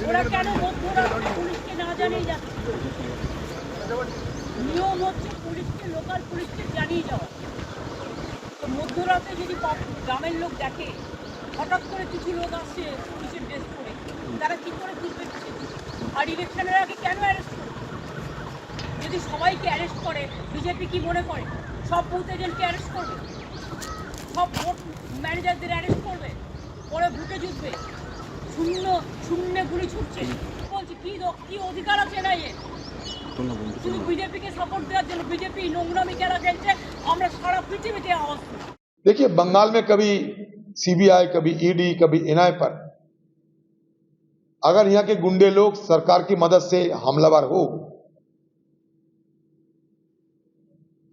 ওরা কেন মধ্যরাত্রে পুলিশকে না জানিয়ে যাচ্ছে? নিয়ম হচ্ছে পুলিশকে, লোকাল পুলিশকে জানিয়ে যাওয়া। তো মধ্যরাতে যদি গ্রামের লোক দেখে হঠাৎ করে কিছু লোক আসছে পুলিশের ড্রেস পরে, তারা কি করে বুঝবে? আর ইলেকশনের আগে কেন অ্যারেস্ট করে? যদি সবাইকে অ্যারেস্ট করে, বিজেপি কি মনে করে সব বুথ এজেন্টকে অ্যারেস্ট করবে, সব ভোট ম্যানেজারদের অ্যারেস্ট করবে, পরে বুথে জিতবে? শূন্য গুলি ছুটছে। বলছি কি অধিকার আছে না এর? শুধু বিজেপিকে সাপোর্ট দেওয়ার জন্য। বিজেপি নোংরামি খেলা খেলছে, আমরা সারা পৃথিবীতে আওয়াজ করি। देखिए, बंगाल में कभी सीबीआई, कभी ईडी, कभी एनआई पर अगर यहां के गुंडे लोग सरकार की मदद से हमलावर हो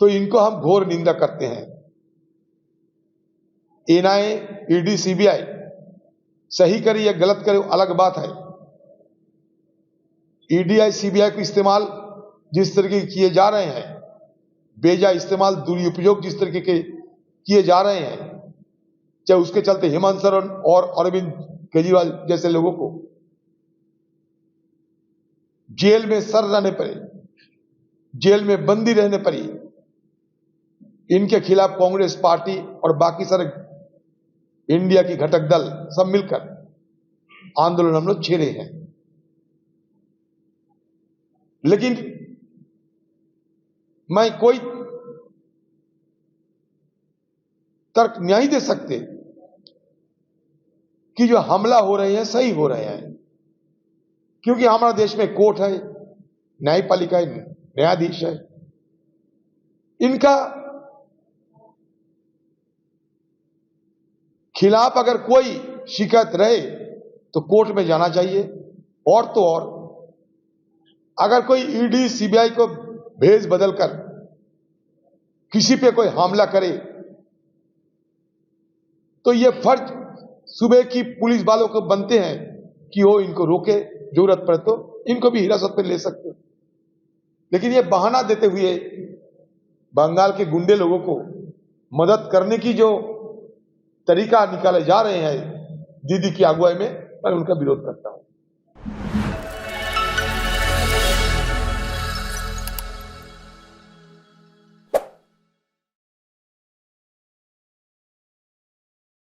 तो इनको हम घोर निंदा करते हैं। एनआई, ईडी, सीबीआई सही करे या गलत करे अलग बात है। ईडीआई, सीबीआई का इस्तेमाल जिस तरीके किए जा रहे हैं, बेजा इस्तेमाल, दुरुपयोग जिस तरीके के किए जा रहे हैं, चाहे उसके चलते हेमंत सोरेन और अरविंद केजरीवाल जैसे लोगों को जेल में सर रहने पड़े, जेल में बंदी रहने पड़ी, इनके खिलाफ कांग्रेस पार्टी और बाकी सारे इंडिया की घटक दल सब मिलकर आंदोलन हम लोग छेड़े हैं। लेकिन मैं कोई तर्क नहीं दे सकते कि जो हमला हो रहे हैं सही हो रहे हैं, क्योंकि हमारा देश में कोर्ट है, न्यायपालिका है, न्यायाधीश है। इनका खिलाफ अगर कोई शिकायत रहे तो कोर्ट में जाना चाहिए। और तो और अगर कोई ईडी, सीबीआई को भेज बदलकर किसी पे कोई हमला करे तो ये फर्ज सुबह की पुलिस वालों को बनते हैं कि वो इनको रोके, जरूरत पड़े तो इनको भी हिरासत में ले सकते हैं। लेकिन ये बहाना देते हुए बंगाल के गुंडे लोगों को मदद करने की जो तरीका निकाले जा रहे हैं दीदी की अगुवाई में, मैं उनका विरोध करता हूं।